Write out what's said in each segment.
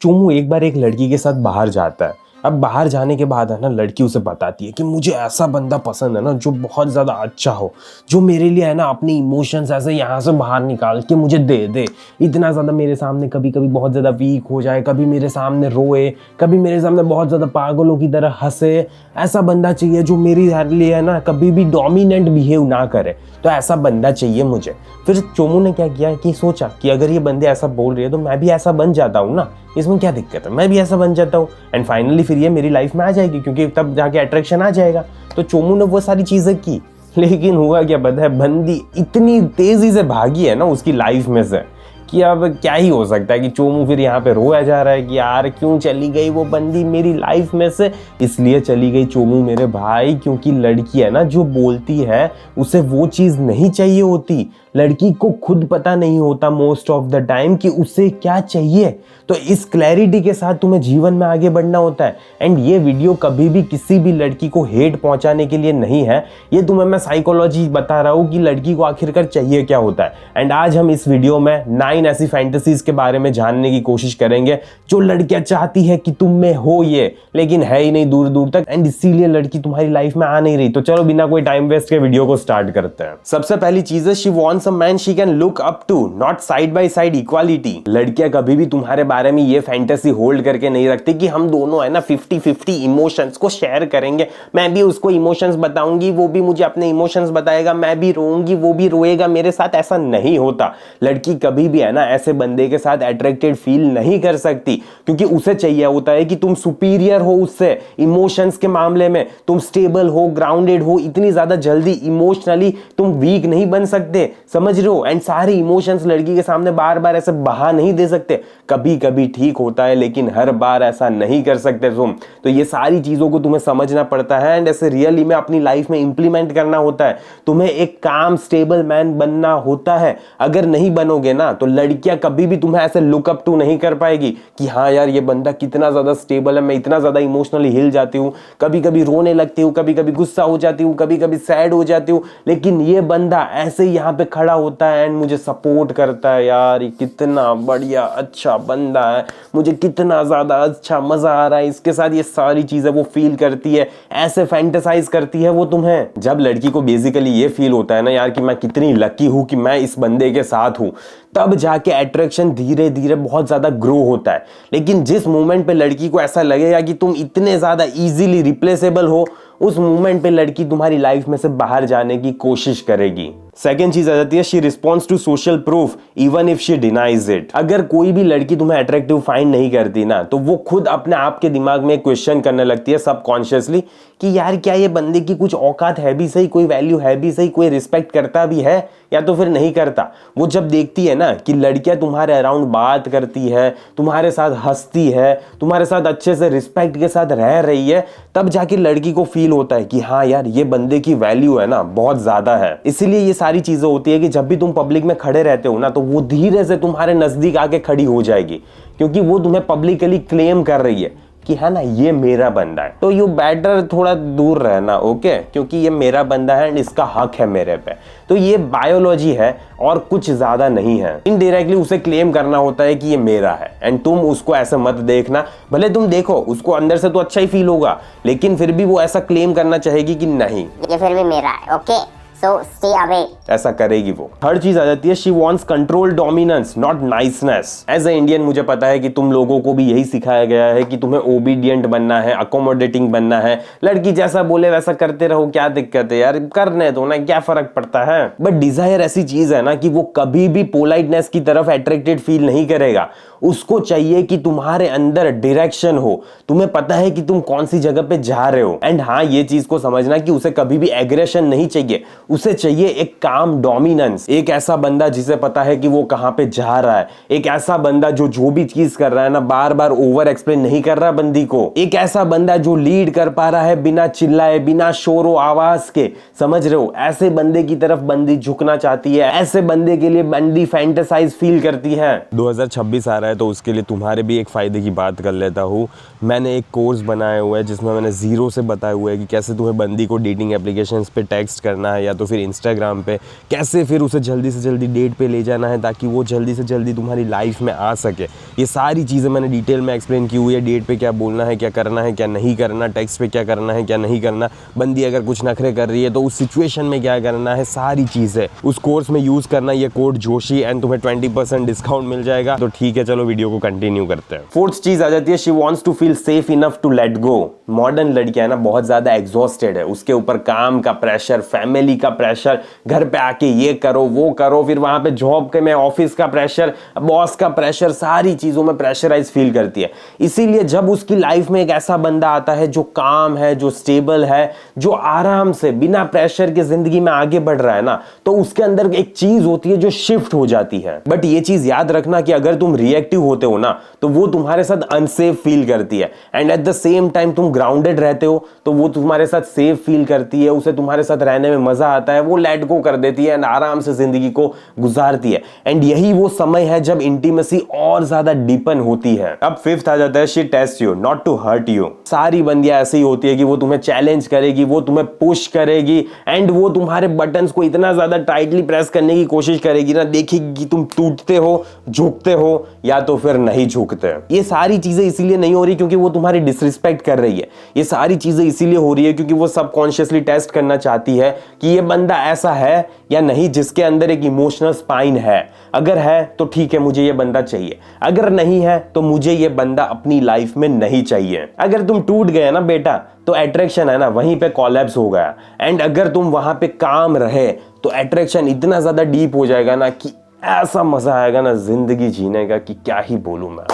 चोमू एक बार एक लड़की के साथ बाहर जाता है। अब बाहर जाने के बाद है ना, लड़की उसे बताती है कि मुझे ऐसा बंदा पसंद है ना जो बहुत ज़्यादा अच्छा हो, जो मेरे लिए है ना अपने इमोशंस ऐसे यहाँ से बाहर निकाल के मुझे दे दे। इतना ज़्यादा मेरे सामने कभी कभी बहुत ज़्यादा वीक हो जाए, कभी मेरे सामने रोए, कभी मेरे सामने बहुत ज़्यादा पागलों की तरह हंसे। ऐसा बंदा चाहिए जो मेरी लिए है ना कभी भी डोमिनेंट बिहेव ना करे। तो ऐसा बंदा चाहिए मुझे। फिर चोमू ने क्या किया कि सोचा कि अगर ये बंदे ऐसा बोल रही है तो मैं भी ऐसा बन जाता हूँ ना, इसमें क्या दिक्कत है, मैं भी ऐसा बन जाता हूँ एंड फाइनली फिर ये मेरी लाइफ में आ जाएगी, क्योंकि तब जाके अट्रैक्शन आ जाएगा। तो चोमू ने वो सारी चीजें की, लेकिन हुआ क्या पता है, बंदी इतनी तेजी से भागी है ना उसकी लाइफ में से कि अब क्या ही हो सकता है कि चोमू फिर यहाँ पे रोया जा रहा है कि यार क्यों चली गई वो बंदी मेरी लाइफ में से। इसलिए चली गई चोमू मेरे भाई क्योंकि लड़की है ना जो बोलती है उसे वो चीज नहीं चाहिए होती। लड़की को खुद पता नहीं होता मोस्ट ऑफ द टाइम कि उसे क्या चाहिए। तो इस क्लैरिटी के साथ तुम्हें जीवन में आगे बढ़ना होता है। एंड ये वीडियो कभी भी किसी भी लड़की को हेट पहुंचाने के लिए नहीं है, ये तुम्हें मैं साइकोलॉजी बता रहा हूँ कि लड़की को आखिरकार चाहिए क्या होता है। एंड आज हम इस वीडियो में 9 ऐसी फैंटेसीज के बारे में जानने की कोशिश करेंगे जो लड़कियां चाहती है कि तुम में हो ये, लेकिन है ही नहीं दूर दूर तक, एंड इसीलिए लड़की तुम्हारी लाइफ में आ नहीं रही। तो चलो बिना कोई टाइम वेस्ट के वीडियो को स्टार्ट करते हैं। सबसे पहली चीज है, she wants a man she can look up to, not side by side equality. लड़कियां कभी भी तुम्हारे बारे में ये फैंटेसी होल्ड करके नहीं रखती कि हम दोनों है ना 50-50 इमोशंस को शेयर करेंगे, मैं भी उसको इमोशंस बताऊंगी, वो भी मुझे अपने इमोशंस बताएगा, मैं भी रोऊंगी वो भी रोएगा मेरे साथ। ऐसा नहीं होता। लड़की कभी भी है ना ऐसे बंदे के साथ अट्रैक्टेड फील नहीं कर सकती, क्योंकि उसे चाहिए होता है कि तुम सुपीरियर हो उससे इमोशंस के मामले में, तुम स्टेबल हो, ग्राउंडेड हो। इतनी ज्यादा जल्दी इमोशनली तुम वीक नहीं बन सकते, समझ रहे हो। एंड सारे इमोशंस लड़की के सामने बार बार ऐसे बहा नहीं दे सकते। कभी कभी ठीक होता है लेकिन हर बार ऐसा नहीं कर सकते तुम। तो ये सारी चीजों को तुम्हें समझना पड़ता है एंड ऐसे रियली में अपनी लाइफ में इंप्लीमेंट करना होता है। तुम्हें एक काम स्टेबल मैन बनना होता है। अगर नहीं बनोगे ना तो लड़कियां कभी भी तुम्हें ऐसे लुक अप टू नहीं कर पाएगी कि हाँ यार ये बंदा कितना ज्यादा स्टेबल है, मैं इतना ज्यादा इमोशनली हिल जाती हूँ, कभी कभी रोने लगती हूँ, कभी कभी गुस्सा हो जाती हूँ, कभी कभी सैड हो जाती हूँ, लेकिन ये बंदा ऐसे यहाँ पे खड़ा होता है एंड मुझे सपोर्ट करता है। यार ये कितना बढ़िया अच्छा बंदा है, मुझे कितना ज्यादा अच्छा मजा आ रहा है इसके साथ, ये सारी चीजें वो फील करती है, ऐसे फैंटेसाइज करती है वो तुम्हें। जब लड़की को बेसिकली ये फील होता है ना यार कि मैं कितनी लकी हूं कि मैं इस बंदे के साथ हूं, तब जाके अट्रैक्शन धीरे धीरे बहुत ज्यादा ग्रो होता है। लेकिन जिस मोमेंट पे लड़की को ऐसा लगेगा कि तुम इतने ज्यादा इजीली रिप्लेसेबल हो, उस मोमेंट पे लड़की तुम्हारी लाइफ में से बाहर जाने की कोशिश करेगी। सेकेंड चीज आ जाती है, she responds to social proof even if she denies it. अगर कोई भी लड़की तुम्हें अट्रैक्टिव फाइंड नहीं करती ना तो वो खुद अपने आप के दिमाग में क्वेश्चन करने लगती है सबकॉन्शियसली कि यार क्या ये बंदे की कुछ औकात है भी सही, कोई वैल्यू है भी सही, कोई रिस्पेक्ट करता भी है या तो फिर नहीं करता। वो जब देखती है ना कि लड़कियां तुम्हारे अराउंड बात करती है, तुम्हारे साथ हंसती है, तुम्हारे साथ अच्छे से रिस्पेक्ट के साथ रह रही है, तब जाके लड़की को फील होता है कि हाँ यार ये बंदे की वैल्यू है ना बहुत ज्यादा है। इसीलिए ये सारी चीजें होती है कि जब भी तुम पब्लिक में खड़े रहते हो ना तो वो धीरे से तुम्हारे नजदीक आके खड़ी हो जाएगी, क्योंकि वो तुम्हें पब्लिकली क्लेम कर रही है कि है ना ये मेरा बंदा है। तो यू बेटर थोड़ा दूर रहना, ओके, क्योंकि ये मेरा बंदा है एंड इसका हक है मेरे पे। तो ये बायोलॉजी है और कुछ ज्यादा नहीं है। इनडायरेक्टली उसे क्लेम करना होता है कि ये मेरा है एंड तुम उसको ऐसे मत देखना। भले तुम देखो उसको अंदर से तो अच्छा ही फील होगा, लेकिन फिर भी वो ऐसा क्लेम करना चाहेगी कि नहीं ये फिर भी मेरा है, ओके सो स्टे अवे, ऐसा करेगी वो। थर्ड चीज आ जाती है, she wants control dominance not niceness. As a Indian मुझे पता है कि तुम लोगों को भी यही सिखाया गया है कि तुम्हें ओबीडियंट बनना है, अकोमोडेटिंग बनना है, लड़की जैसा बोले वैसा करते रहो, क्या दिक्कत है यार, करने दो ना, क्या फर्क पड़ता है। बट डिजायर ऐसी चीज है ना कि वो कभी भी पोलाइटनेस की तरफ अट्रैक्टेड फील नहीं करेगा। उसको चाहिए कि तुम्हारे अंदर डायरेक्शन हो, तुम्हें पता है कि तुम कौन सी जगह पे जा रहे हो। एंड हाँ ये चीज को समझना कि उसे कभी भी एग्रेशन नहीं चाहिए, उसे चाहिए एक काम डोमिनेंस, एक ऐसा बंदा जिसे पता है कि वो कहां पे जा रहा है, एक ऐसा बंदा जो भी चीज कर रहा है ना बार बार ओवर एक्सप्लेन नहीं कर रहा बंदी को, एक ऐसा बंदा जो लीड कर पा रहा है बिना चिल्लाए, बिना शोरो आवाज के, समझ रहे हो। ऐसे बंदे की तरफ बंदी झुकना चाहती है, ऐसे बंदे के लिए बंदी फैंटेसाइज फील करती है। 2026 आ रहा है तो उसके लिए तुम्हारे भी एक फायदे की बात कर लेता हूँ। मैंने एक कोर्स बनाया हुआ है जिसमें मैंने जीरो से बताया हुआ है कि कैसे तुम्हें बंदी को डेटिंग एप्लीकेशंस पे टेक्स्ट करना है या तो फिर इंस्टाग्राम पे, कैसे फिर उसे जल्दी से जल्दी डेट पे ले जाना है ताकि वो जल्दी से जल्दी तुम्हारी लाइफ में आ सके। ये सारी चीज़ें मैंने डिटेल में एक्सप्लेन की हुई है। डेट पे क्या बोलना है, क्या करना है, क्या नहीं करना, टेक्स्ट पे क्या करना है, क्या नहीं करना, बंदी अगर कुछ नखरे कर रही है तो उस सिचुएशन में क्या करना है, सारी चीज़ें उस कोर्स में यूज़ करना। ये कोड जोशी एंड तुम्हें 20% डिस्काउंट मिल जाएगा। तो ठीक है, चलो वीडियो को कंटिन्यू करते हैं। फोर्थ चीज़ आ जाती है, she wants to feel safe enough to let go. Modern लड़कियां है ना बहुत ज़्यादा एग्जॉस्टेड है, उसके ऊपर काम का प्रेशर, फैमिली का प्रेशर, घर पे आके ये करो वो करो, फिर वहां पे जॉब के में ऑफिस का प्रेशर, बॉस का प्रेशर, सारी चीज़ों में प्रेशराइज फील करती है। इसीलिए जब उसकी लाइफ में एक ऐसा बंदा आता है जो काम है, जो स्टेबल है, जो आराम से बिना प्रेशर के जिंदगी में आगे बढ़ रहा है ना, तो उसके अंदर एक चीज होती है जो शिफ्ट हो जाती है। बट ये चीज याद रखना कि अगर तुम रिएक्टिव होते हो ना तो वो तुम्हारे साथ अनसेफ फील करती है, and at the same time तुम ग्राउंडेड रहते हो तो वो तुम्हारे साथ सेफ फील करती है, उसे तुम्हारे साथ रहने में मजा आता है, वो लेट गो कर देती है एंड आराम से जिंदगी को गुजारती है। एंड यही वो समय है जब इंटीमेसी और ज्यादा डीपन होती है। अब फिफ्थ आ जाता है, she test you not to hurt you. सारी बंदियां ऐसी होती है कि वो तुम्हें चैलेंज करेगी, वो तुम्हें पुश करेगी, एंड वो तुम्हारे बटन्स को इतना ज्यादा टाइटली प्रेस करने की कोशिश करेगी ना, देखेगी कि तुम टूटते हो, झुकते हो या तो फिर नहीं झुकते। ये सारी चीजें इसीलिए नहीं हो रही क्योंकि वो तुम्हारी डिसरिस्पेक्ट कर रही है। ये सारी चीजें इसीलिए हो रही है क्योंकि वो सबकॉन्शियसली टेस्ट करना चाहती है कि ये बंदा ऐसा है या नहीं जिसके अंदर एक इमोशनल स्पाइन है। अगर है तो ठीक है, मुझे ये बंदा चाहिए, अगर नहीं है तो मुझे ये बंदा अपनी लाइफ में नहीं चाहिए। अगर तुम टूट गए ना बेटा तो अट्रैक्शन है ना वहीं पे कोलैप्स हो गया, एंड अगर तुम वहां पे काम रहे तो अट्रैक्शन इतना ज्यादा डीप हो जाएगा ना कि ऐसा मजा आएगा ना जिंदगी जीने का कि क्या ही बोलूं मैं।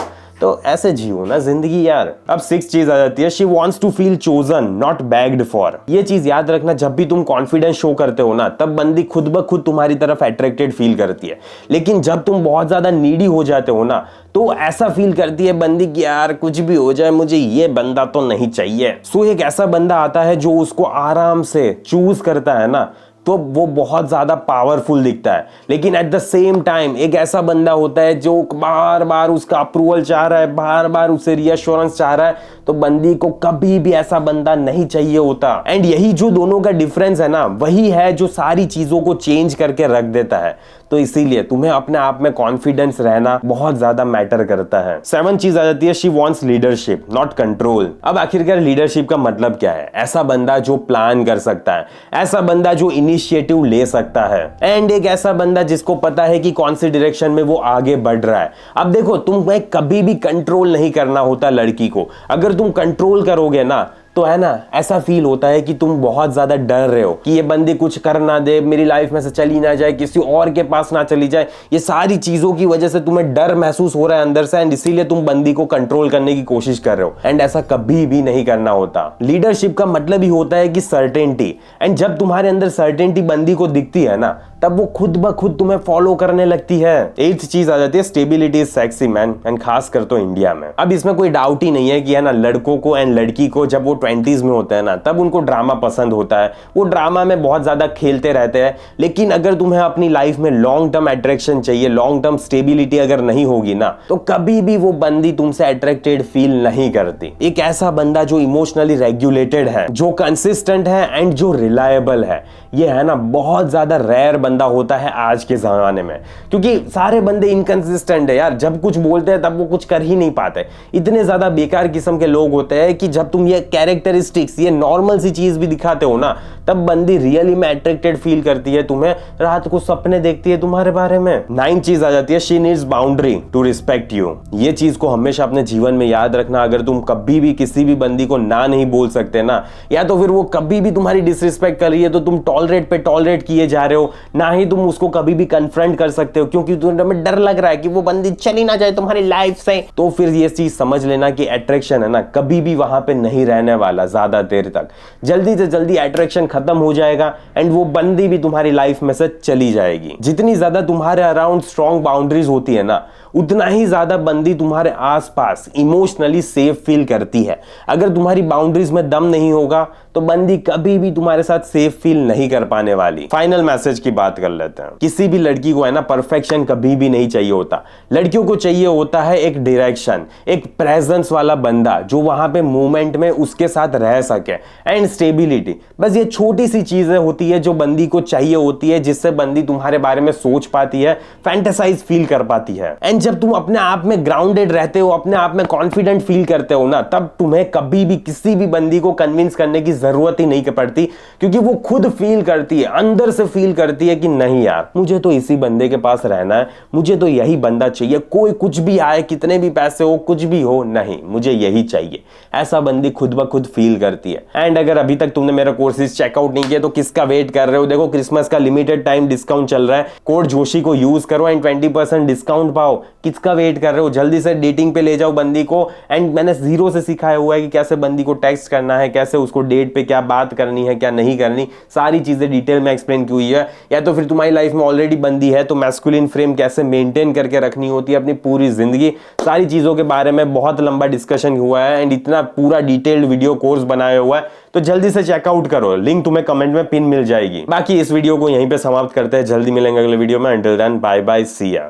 तो ऐसे जियो ना जिंदगी यार। अब सिक्स चीज आ जाती है, she wants to feel chosen not begged for. ये चीज याद रखना, जब भी तुम कॉन्फिडेंस शो करते हो ना तब बंदी खुद ब खुद तुम्हारी तरफ अट्रैक्टेड फील करती है, लेकिन जब तुम बहुत ज्यादा नीडी हो जाते हो ना तो ऐसा फील करती है बंदी कि यार कुछ भी हो जाए मुझे ये बंदा तो नहीं चाहिए। सो एक ऐसा बंदा आता है जो उसको आराम से चूज करता है ना तो वो बहुत ज्यादा पावरफुल दिखता है, लेकिन एट द सेम टाइम एक ऐसा बंदा होता है जो बार बार उसका अप्रूवल चाह रहा है, बार बार उसे रियश्योरेंस चाह रहा है, तो बंदी को कभी भी ऐसा बंदा नहीं चाहिए होता। एंड यही जो दोनों का डिफरेंस है ना वही है जो सारी चीजों को चेंज करके रख देता है। तो इसीलिए तुम्हें अपने आप में कॉन्फिडेंस रहना बहुत ज्यादा मैटर करता है। सेवन चीज आ जाती है, she wants leadership not control. अब आखिरकार लीडरशिप का मतलब क्या है? ऐसा बंदा जो प्लान कर सकता है, ऐसा बंदा जो इनिशिएटिव ले सकता है, एंड एक ऐसा बंदा जिसको पता है कि कौन सी डायरेक्शन में वो आगे बढ़ रहा है। अब देखो, तुम्हें कभी भी कंट्रोल नहीं करना होता लड़की को। अगर तुम कंट्रोल करोगे ना तो है ना ऐसा फील होता है कि तुम बहुत ज्यादा डर रहे हो कि ये बंदी कुछ कर ना दे, मेरी लाइफ में से चली ना जाए, किसी और के पास ना चली जाए। ये सारी चीजों की वजह से तुम्हें डर महसूस हो रहा है अंदर से, एंड इसीलिए तुम बंदी को कंट्रोल करने की कोशिश कर रहे हो, एंड ऐसा कभी भी नहीं करना होता। लीडरशिप का मतलब ही होता है कि सर्टेनिटी, एंड जब तुम्हारे अंदर सर्टेनिटी बंदी को दिखती है ना तब वो खुद ब खुद तुम्हें फॉलो करने लगती है। एट्थ चीज आ जाती है, stability is sexy man, and खास कर तो इंडिया में। अब इसमें कोई डाउट ही नहीं है कि है ना लड़कों को एंड लड़की को जब वो 20s में होते हैं ना तब उनको ड्रामा पसंद होता है, वो ड्रामा में बहुत ज्यादा खेलते रहते हैं। लेकिन अगर तुम्हें अपनी लाइफ में लॉन्ग टर्म अट्रैक्शन चाहिए, लॉन्ग टर्म स्टेबिलिटी अगर नहीं होगी ना तो कभी भी वो बंदी तुमसे अट्रैक्टेड फील नहीं करती। एक ऐसा बंदा जो इमोशनली रेगुलेटेड है, जो कंसिस्टेंट है एंड जो रिलायबल है, ये है ना बहुत ज्यादा रेयर बंदा होता है आज के जमाने में, क्योंकि सारे बंदे इनकंसिस्टेंट है यार। जब कुछ बोलते हैं तब वो कुछ कर ही नहीं पाते। इतने ज्यादा बेकार किस्म के लोग होते हैं कि जब तुम ये कैरेक्टरिस्टिक्स, ये नॉर्मल सी चीज भी दिखाते हो ना तब बंदी रियली में अट्रैक्टेड फील करती है तुम्हें, रात को सपने देखती है तुम्हारे बारे में। 9 चीज आ जाती है, she needs boundary to respect you. ये चीज को हमेशा अपने जीवन में याद रखना। अगर तुम कभी भी किसी भी बंदी को ना नहीं बोल सकते ना, या तो फिर वो कभी भी तुम्हारी डिसरिस्पेक्ट कर रही है तो तुम टॉलरेट पे टॉलरेट किए जा रहे हो, ना ही तुम उसको कभी भी कन्फ्रंट कर सकते हो क्योंकि तुम्हें डर लग रहा है कि वो बंदी चली ना जाए तुम्हारी लाइफ से। तो फिर ये चीज समझ लेना कि अट्रैक्शन है ना कभी भी वहां पे नहीं रहने वाला ज्यादा देर तक। जल्दी से जल्दी अट्रैक्शन खत्म हो जाएगा एंड वो बंदी भी तुम्हारी लाइफ में से चली जाएगी। जितनी ज्यादा तुम्हारे अराउंड स्ट्रॉन्ग बाउंड्रीज होती है ना उतना ही ज्यादा बंदी तुम्हारे आसपास इमोशनली सेफ फील करती है। अगर तुम्हारी बाउंड्रीज में दम नहीं होगा तो बंदी कभी भी तुम्हारे साथ सेफ फील नहीं कर पाने वाली। फाइनल मैसेज की बात बात कर लेते हैं। किसी भी लड़की को है ना परफेक्शन कभी भी नहीं चाहिए होता। लड़कियों को चाहिए होता है एक डायरेक्शन, एक प्रेजेंस वाला बंदा जो वहां पे मूवमेंट में उसके साथ रह सके, एंड स्टेबिलिटी। बस ये छोटी सी चीजें होती है जो बंदी को चाहिए होती है, जिससे बंदी तुम्हारे बारे में सोच पाती है, फैंटेसाइज फील कर पाती है। एंड जब तुम अपने आप में ग्राउंडेड रहते हो, अपने आप में कॉन्फिडेंट फील करते हो ना, तब तुम्हें कभी भी किसी भी बंदी को कन्विंस करने की जरूरत ही नहीं पड़ती, क्योंकि वो खुद फील करती है, अंदर से फील करती है कि नहीं यार, मुझे तो इसी बंदे के पास रहना है, मुझे तो यही बंदा चाहिए, कोई कुछ भी आए, कितने भी पैसे हो, कुछ भी हो, नहीं, मुझे यही चाहिए। ऐसा बंदी खुद ब खुद फील करती है। एंड अगर अभी तक तुमने मेरा कोर्सेज चेकआउट नहीं किया तो किसका वेट कर रहे हो? देखो, क्रिसमस का लिमिटेड टाइम डिस्काउंट चल रहा है, कोड जोशी को यूज करो एंड 20% डिस्काउंट पाओ। किसका वेट कर रहे हो? जल्दी से डेटिंग पे ले जाओ बंदी को। एंड मैंने जीरो से सिखाया हुआ है कि कैसे बंदी को टेक्स्ट करना है, कैसे उसको डेट पे क्या बात करनी है, क्या नहीं करनी, सारी चीजें डिटेल में एक्सप्लेन की हुई है। या तो फिर तुम्हारी लाइफ में ऑलरेडी बंदी है तो मैस्कुलिन फ्रेम कैसे मेंटेन करके रखनी होती है अपनी पूरी जिंदगी, सारी चीजों के बारे में बहुत लंबा डिस्कशन हुआ है एंड इतना पूरा डिटेल्ड वीडियो कोर्स बनाया हुआ है। तो जल्दी से चेकआउट करो, लिंक तुम्हें कमेंट में पिन मिल जाएगी। बाकी इस वीडियो को यहीं पे समाप्त करते हैं, जल्दी मिलेंगे अगले वीडियो में। अंटिल देन बाय बाय, सी या।